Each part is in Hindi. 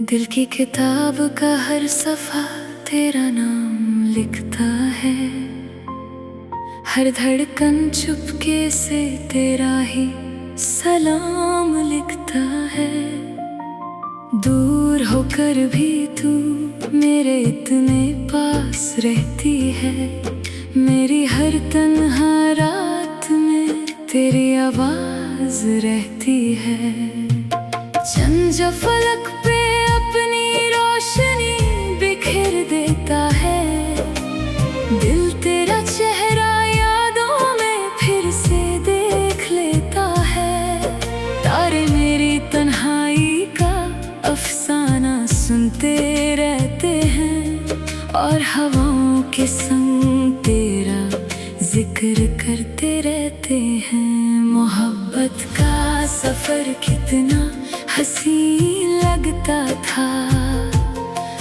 दिल की किताब का हर सफा तेरा नाम लिखता है। हर धड़कन चुपके से तेरा ही सलाम लिखता है। दूर होकर भी तू मेरे इतने पास रहती है। मेरी हर तन्हा रात में तेरी आवाज रहती है। चंद जब फलक पे अपनी रोशनी बिखेर देता है, दिल तेरा चेहरा यादों में फिर से देख लेता है। तारे मेरी तन्हाई का अफसाना सुनते रहते हैं और हवाओं के संग तेरा जिक्र करते रहते हैं। मोहब्बत का सफर कितना हसीन लगता था,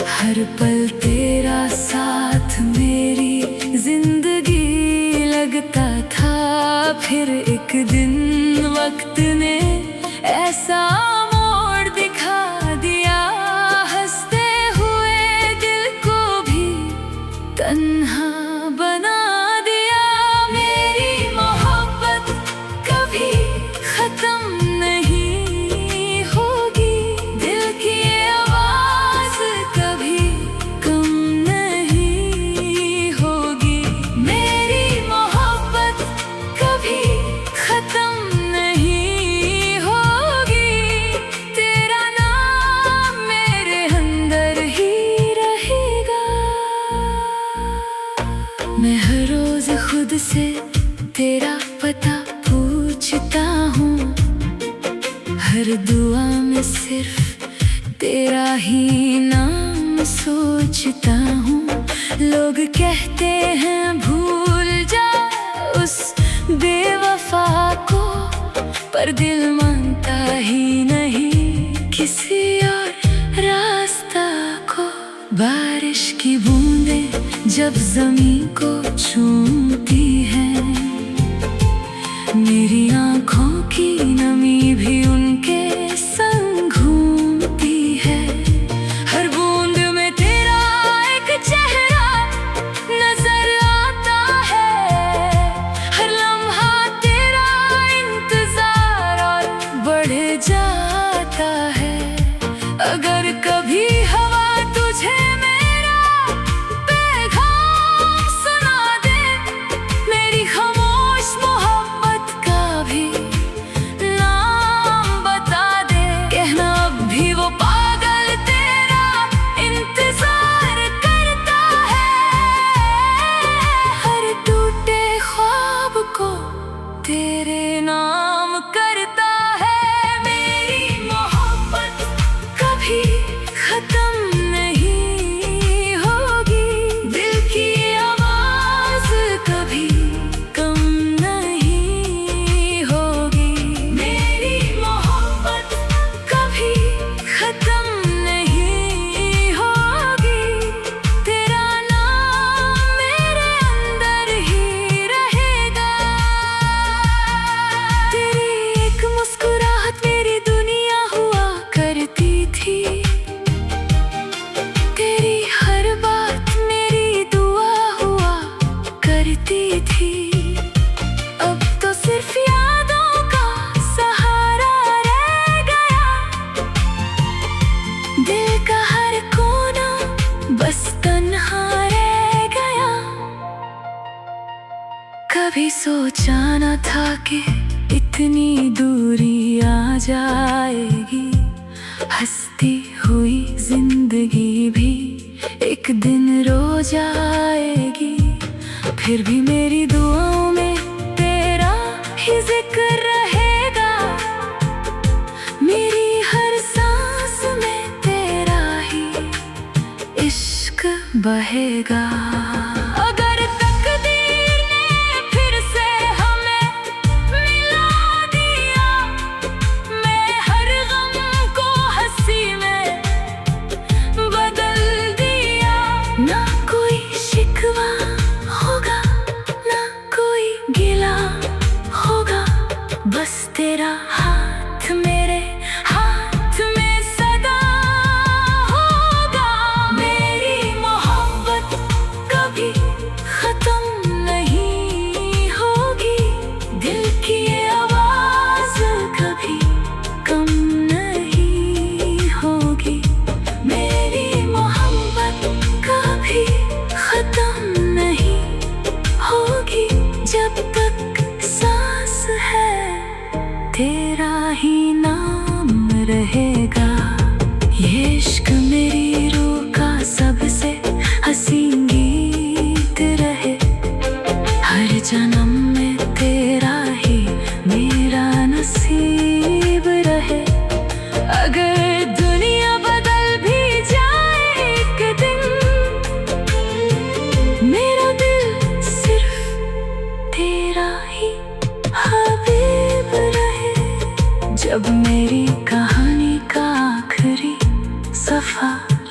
हर पल तेरा साथ मेरी जिंदगी लगता था। फिर एक दिन वक्त ने ऐसा मोड़ दिखा दिया, हंसते हुए दिल को भी तन्हा बना दिया। मेरी मोहब्बत कभी खत्म नहीं होगी, दिल की ये आवाज कभी कम नहीं होगी। मेरी मोहब्बत कभी खत्म नहीं होगी, तेरा नाम मेरे अंदर ही रहेगा। मैं हर रोज खुद से तेरा पता पूछता हूँ, हर दुआ में सिर्फ तेरा ही नाम सोचता हूँ। लोग कहते हैं भूल जा उस बेवफा को, पर दिल मानता ही नहीं किसी और रास्ता को। बारिश की बूंदें जब जमीन को चूमती हैं, मेरी आँखों की नमी भी उनके संग घूमती है। हर बूंद में तेरा एक चेहरा नजर आता है, हर लम्हा तेरा इंतजार और बढ़ जाता है। अगर कभी हवा तुझे मेरा पैगाम सुना दे, मेरी खामोश मोहब्बत का भी नाम बता दे। कहना अब भी वो पागल तेरा इंतजार करता है, हर टूटे ख्वाब को तेरे नाम करता है। मेरी मोहब्बत कभी खत्म नहीं होगी, दिल की आवाज कभी कम नहीं होगी। मेरी मोहब्बत कभी खत्म नहीं होगी, तेरा नाम मेरे अंदर ही रहेगा। तेरी एक मुस्कुराहट मेरी दुनिया हुआ करती थी, तेरी हर बात मेरी दुआ हुआ करती थी। अब तो सिर्फ यादों का सहारा रह गया, दिल का हर कोना बस तन्हा रह गया। कभी सोचा न था कि इतनी दूरी आ जाएगी, हंसती हुई जिंदगी भी एक दिन रो जाएगी। फिर भी मेरी दुआओं में तेरा ही जिक्र रहेगा, मेरी हर सांस में तेरा ही इश्क बहेगा। अगर तकदीर ने फिर से हमें मिला दिया, मैं हर गम को हंसी में बदल दिया।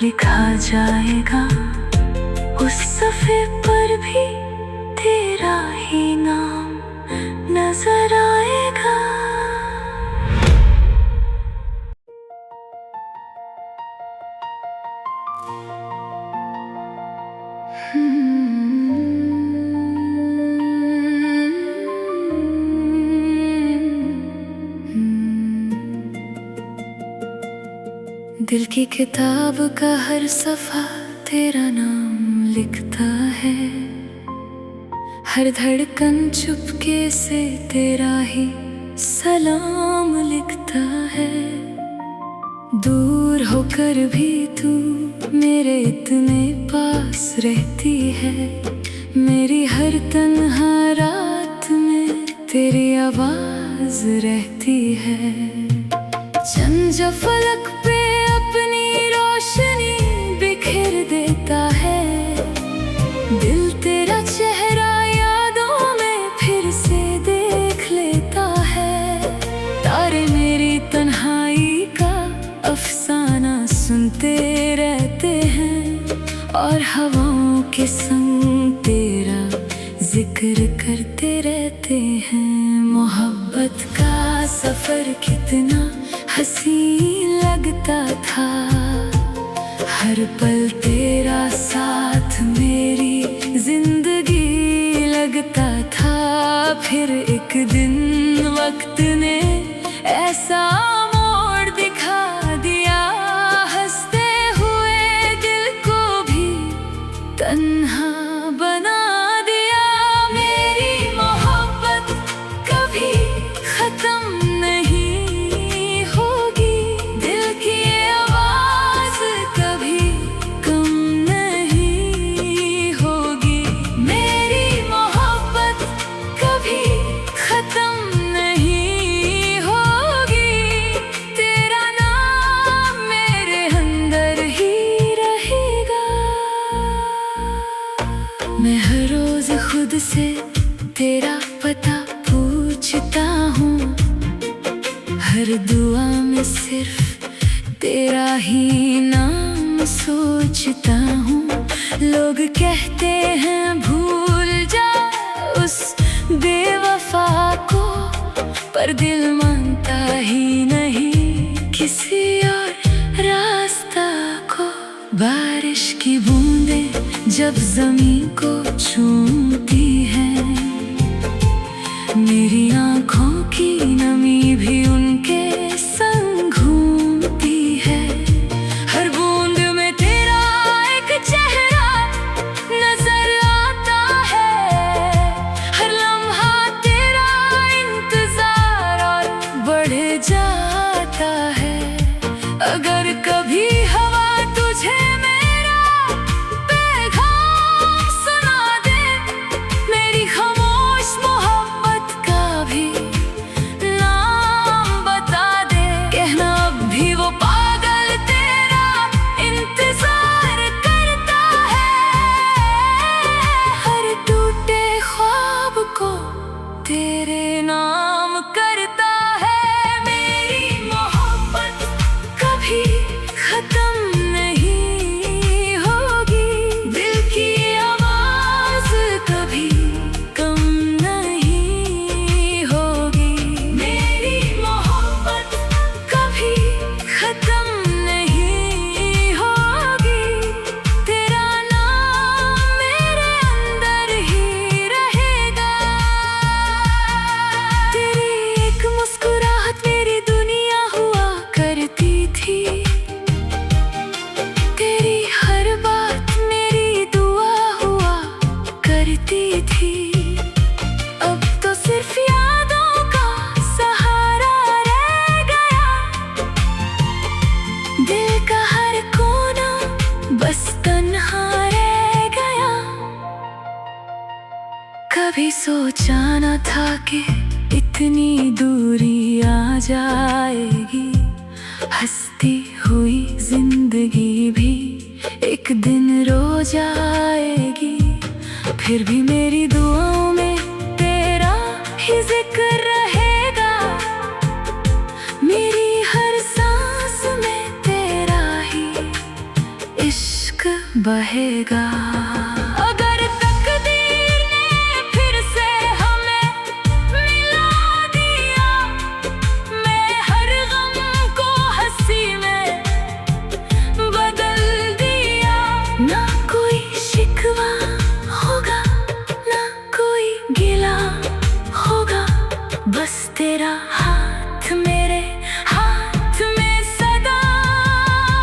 लिखा जाएगा, उस सफ़े पर भी तेरा ही नाम नजर आएगा। दिल की किताब का हर सफ़ा तेरा नाम लिखता है, हर धड़कन चुपके से तेरा ही सलाम लिखता है। दूर होकर भी तू मेरे इतने पास रहती है, मेरी हर तन्हा रात में तेरी आवाज रहती है। चंद जो फलक पे अपनी रोशनी बिखेर देता है, दिल तेरा चेहरा यादों में फिर से देख लेता है। तारे मेरी तन्हाई का अफसाना सुनते रहते हैं, और हवाओं के संग तेरा जिक्र करते रहते हैं। मोहब्बत का सफर कितना हसीन लगता था, हर पल तेरा साथ मेरी जिंदगी लगता था। फिर एक दिन वक्त ने ऐसा मोड़ दिखा दिया, हंसते हुए दिल को भी तन्हा बना दिया। मेरी मोहब्बत कभी खत्म नहीं होगी, दिल की आवाज कभी कम नहीं होगी। मेरी मोहब्बत कभी खत्म नहीं होगी, तेरा नाम मेरे अंदर ही रहेगा। मैं हर रोज खुद से तेरा पता पूछता हूँ, हर दुआ में सिर्फ तेरा ही नाम सोचता हूँ। लोग कहते हैं भूल जा उस बेवफा को, पर दिल मानता ही नहीं किसी और रास्ता को। बारिश की बूंदें जब ज़मीं को छूती हैं, मेरी आँखों की नमी भी उनके संग घूमती है। हर बूंद में तेरा एक चेहरा नजर आता है, हर लम्हा तेरा इंतजार और बढ़ जाता है। अगर कभी हवा तुझे मेरा पैगाम सुना दे, मेरी खामोश मोहब्बत का भी नाम बता दे, कहना अब भी वो पागल तेरा इंतजार करता है। हर टूटे ख्वाब को तेरे नाम करता है। मेरी मोहब्बत कभी खत्म नहीं होगी, दिल की आवाज कभी कम नहीं होगी। मेरी मोहब्बत कभी खत्म नहीं होगी, तेरा नाम मेरे अंदर ही रहेगा। तेरी एक मुस्कुराहट मेरी दुनिया हुआ करती थी, तेरी हर बात मेरी दुआ हुआ करती थी। अब तो सिर्फ यादों का सहारा रह गया, दिल का हर कोना बस तन्हा रह गया। कभी सोचा न था कि इतनी दूरी आ जाएगी, हंसती हुई जिंदगी भी एक दिन रो जाएगी। फिर भी मेरी दुआओं में तेरा ही जिक्र रहेगा, मेरी हर सांस में तेरा ही बहेगा। अगर तकदीर ने फिर से हमें मिला दिया, मैं हर गम को हंसी में बदल दिया। ना कोई शिकवा होगा, ना कोई गिला होगा, बस तेरा हाथ मेरे हाथ में सदा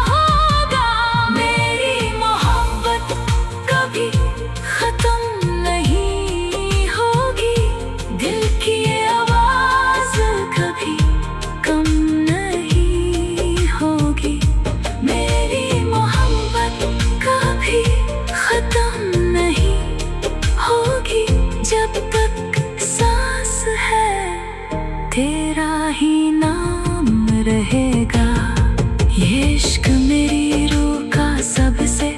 होगा। मेरी मोहब्बत कभी खत्म नहीं होगी, दिल की ये आवाज कभी कम नहीं होगी। मेरी मोहब्बत कभी खत्म नहीं होगी, जब तक सांस है तेरा ही नाम रहेगा। ये इश्क मेरी रूह का सबसे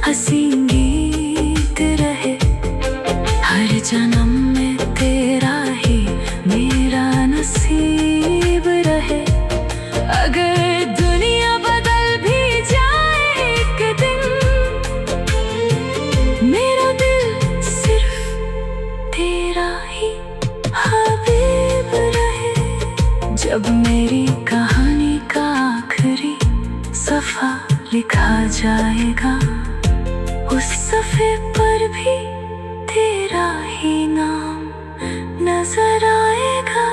हसीन गीत रहे, हर जन्म में तेरा ही मेरा नसीब रहे। अगर दुनिया बदल भी जाए एक दिन, मेरा दिल सिर्फ तेरा ही हबीब रहे। जब मेरी कहानी का आखिरी सफ़ा लिखा जाएगा, उस सफ़े पर भी तेरा ही नाम नजर आएगा।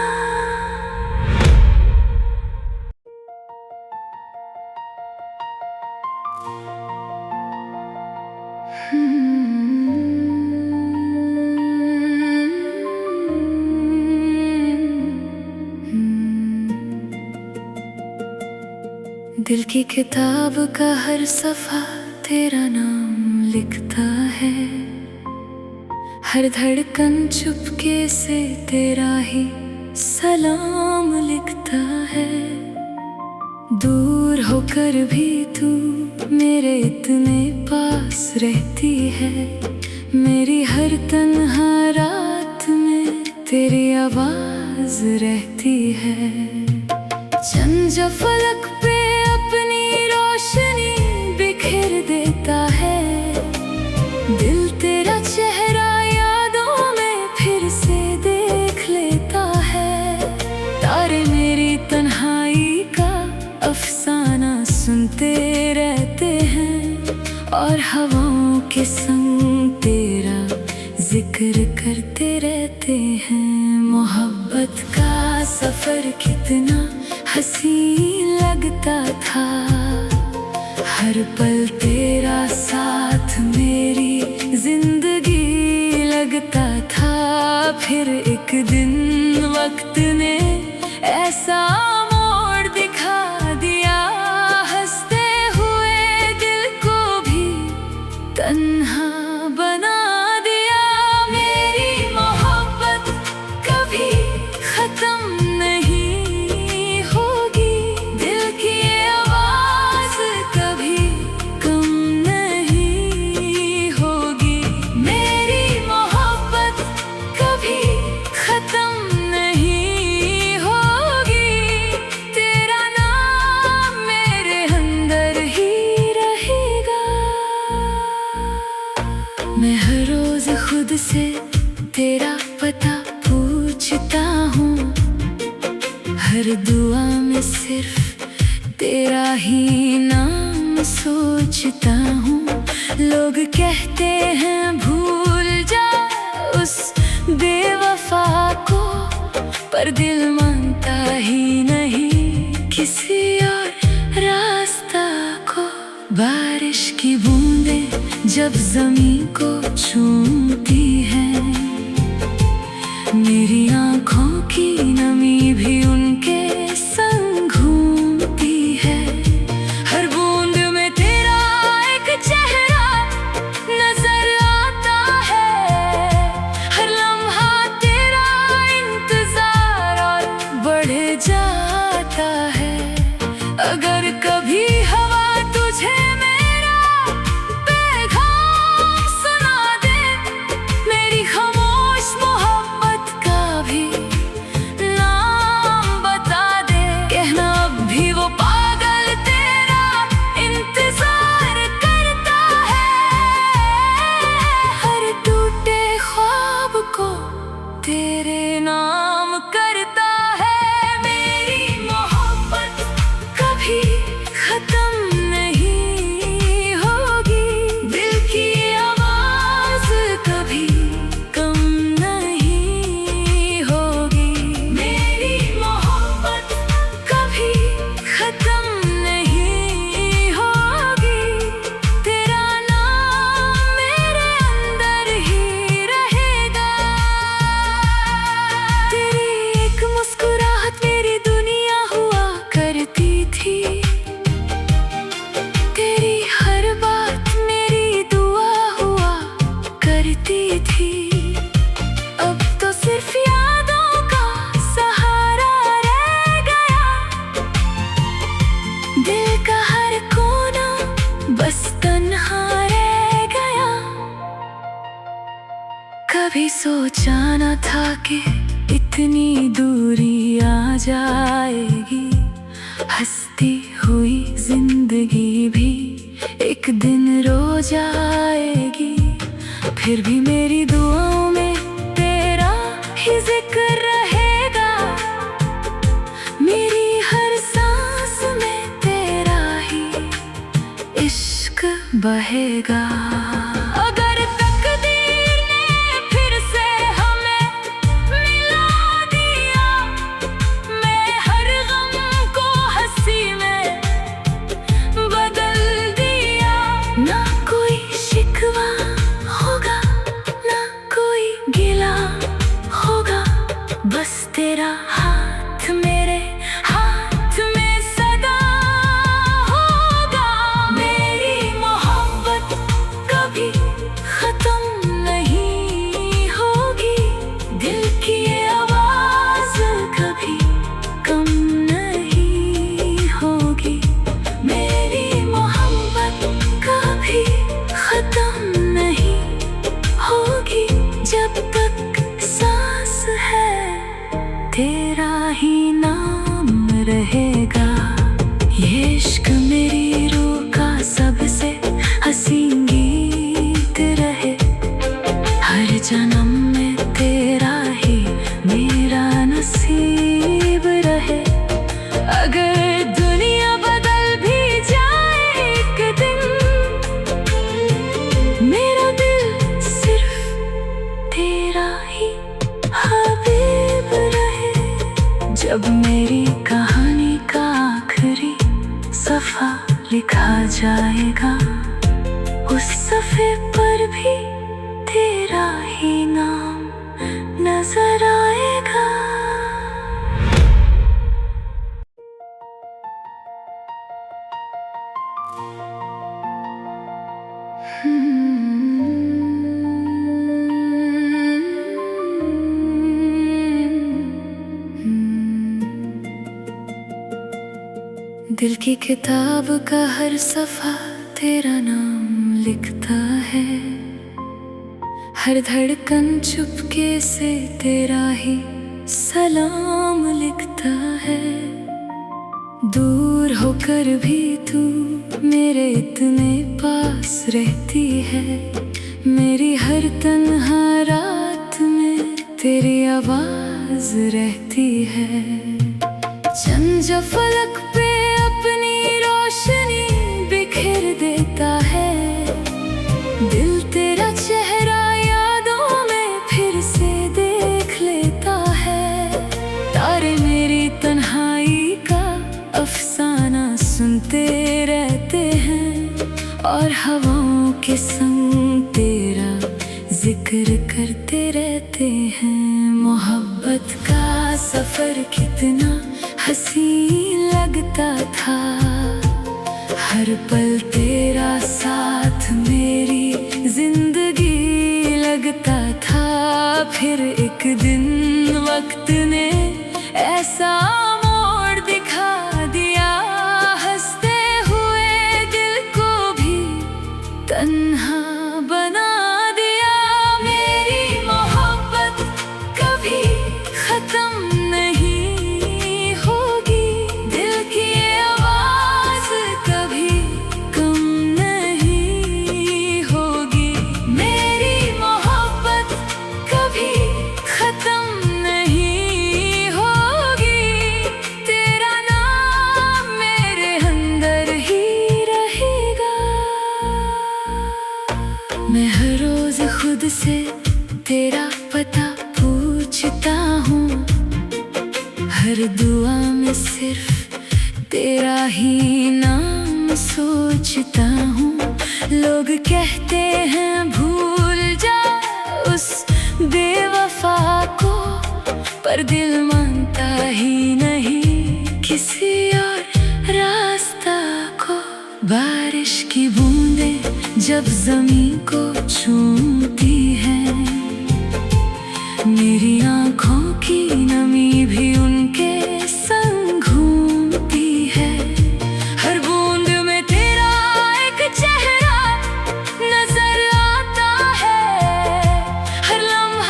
दिल की किताब का हर सफ़ा तेरा नाम लिखता है, हर धड़कन चुपके से तेरा ही सलाम लिखता है। दूर होकर भी तू मेरे इतने पास रहती है, मेरी हर तन्हा रात में तेरी आवाज रहती है। चंद जो फलक पे अपनी रोशनी बिखेर देता है, दिल तेरा चेहरा यादों में फिर से देख लेता है। तारे मेरी तन्हाई का अफसाना सुनते रहते हैं, और हवाओं के संग तेरा जिक्र करते रहते हैं। मोहब्बत का सफर कितना हसीन लगता था, हर पल तेरा साथ मेरी जिंदगी लगता था। फिर एक दिन वक्त ने ऐसा मोड़ दिखा दिया, हंसते हुए दिल को भी तन्हा बना दिया। मेरी मोहब्बत कभी खत्म नहीं होगी, दिल की ये आवाज कभी कम नहीं होगी। मेरी मोहब्बत कभी खत्म नहीं होगी, तेरा नाम मेरे अंदर ही रहेगा। मैं हर रोज खुद से तेरा पता पूछता हूँ, हर दुआ में सिर्फ तेरा ही नाम सोचता हूँ। लोग कहते हैं भूल जा उस बेवफा को, पर दिल मानता ही नहीं किसी और रास्ता को। बारिश की बूंदें जब ज़मीं को छूती हैं, मेरी आँखों की नमी भी उनके संग घूमती है। हर बूंद में तेरा एक चेहरा नजर आता है, हर लम्हा तेरा इंतजार और बढ़ जाता है। अगर कभी हवा तुझे मेरा पैगाम सुना दे, कभी सोचा न था कि इतनी दूरी आ जाएगी। हंसती हुई जिंदगी भी एक दिन रो जाएगी। फिर भी मेरी दुआओं में तेरा ही जिक्र रहेगा। मेरी हर सांस में तेरा ही इश्क बहेगा। अगर तकदीर ने फिर से हमें मिला दिया, मैं हर गम को हंसी में बदल दिया। ना कोई शिकवा होगा, ना कोई गिला होगा, बस तेरा हाथ मेरे हाथ में सदा होगा। मेरी मोहब्बत कभी खत्म नहीं होगी। दिल की ये आवाज कभी कम नहीं होगी। मेरी मोहब्बत कभी खत्म नहीं होगी। जब तक सांस है तेरा ही नाम रहेगा। ये इश्क मेरी रूह का सबसे हसीन गीत रहे। हर जन्म में तेरा ही मेरा नसीब रहे। अगर दुनिया बदल भी जाए एक दिन, मेरा दिल सिर्फ तेरा ही हबीब रहे। जब मेरी कहानी का आखिरी सफ़ा लिखा जाएगा, उस सफ़े पर भी तेरा ही नाम नजर आएगा। दिल की किताब का हर सफ़ा तेरा नाम लिखता है। हर धड़कन चुपके से तेरा ही सलाम लिखता है। दूर होकर भी तू मेरे इतने पास रहती है। मेरी हर तन्हा रात में तेरी आवाज रहती है। चंद जब फलक पे अपनी रोशनी बिखेर देता है, दिल तेरा चेहरा यादों में फिर से देख लेता है। तारे मेरी तन्हाई का अफसाना सुनते रहते हैं, और हवाओं के संग तेरा जिक्र करते रहते हैं। मोहब्बत का सफर कितना हसीन लगता था। हर पल तेरा साथ मेरी जिंदगी लगता था। फिर एक दिन वक्त ने ऐसा मोड़ दिखा दिया, हंसते हुए दिल को भी तन्हा बना दिया। मेरी मोहब्बत कभी खत्म नहीं होगी। दिल की ये आवाज कभी कम नहीं होगी। मेरी मोहब्बत कभी खत्म नहीं होगी। तेरा नाम मेरे अंदर ही रहेगा। मैं हर रोज खुद से तेरा पता पूछता हूँ। हर दुआ में सिर्फ तेरा ही नाम सोचता हूँ। लोग कहते हैं भूल जा उस बेवफा को, पर दिल मानता ही नहीं किसी और रास्ता को। बारिश की बूंदें जब ज़मीं को छूती हैं, मेरी आँखों की नमी भी उनके संग घूमती है। हर बूंद में तेरा एक चेहरा नजर आता है। हर लम्हा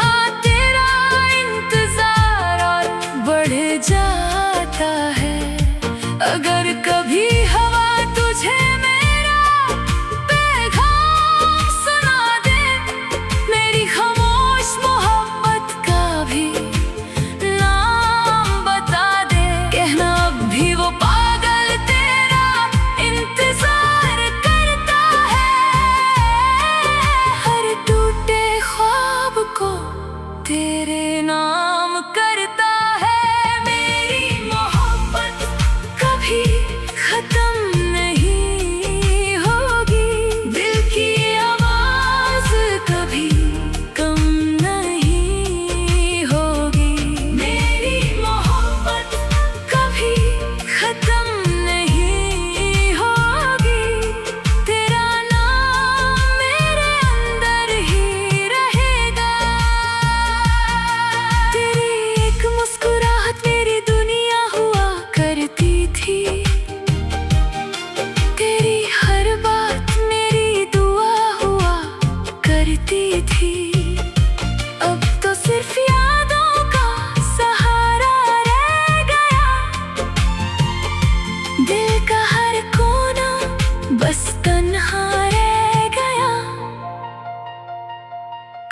बस तन्हा रह गया।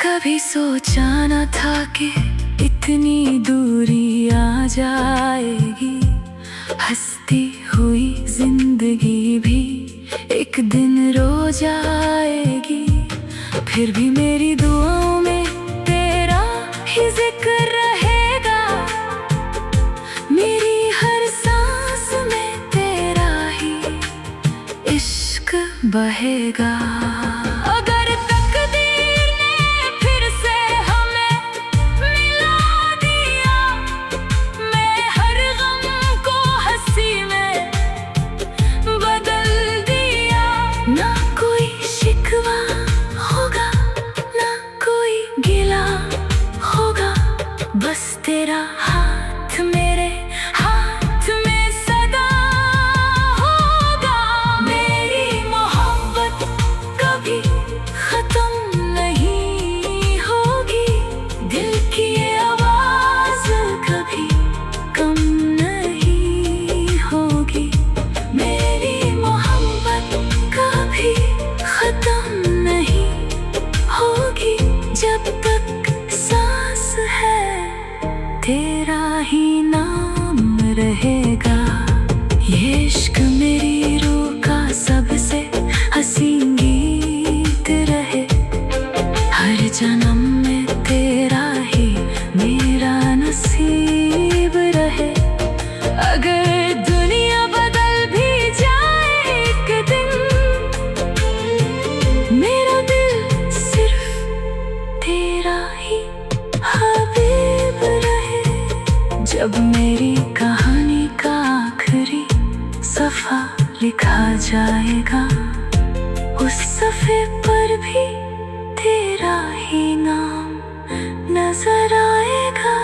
कभी सोचा न था कि इतनी दूरी आ जाएगी। हंसती हुई जिंदगी भी एक दिन रो जाएगी। फिर भी मेरी दुआओं में तेरा ही जिक्र रहेगा। मेरी हर सांस में तेरा ही इश्क बहेगा। अगर तकदीर ने फिर से हमें मिला दिया, मैं हर गम को हंसी में बदल दिया। ना कोई शिकवा होगा, ना कोई गिला होगा, बस तेरा हाथ मेरे हाथ में सदा होगा। मेरी मोहब्बत कभी खत्म नहीं होगी। दिल की ये आवाज कभी कम नहीं होगी। मेरी मोहब्बत कभी खत्म नहीं होगी। जब तक सांस है तेरा ही नाम रहेगा। ये इश्क मेरी रूह का सबसे हसीन गीत रहे। हर जन्म में तेरा ही मेरा नसीब रहे। अगर दुनिया बदल भी जाए एक दिन, मेरा दिल सिर्फ तेरा ही हबीब रहे। जब मेरी कहानी का आखिरी सफ़ा लिखा जाएगा, उस सफ़े पर भी तेरा ही नाम नजर आएगा।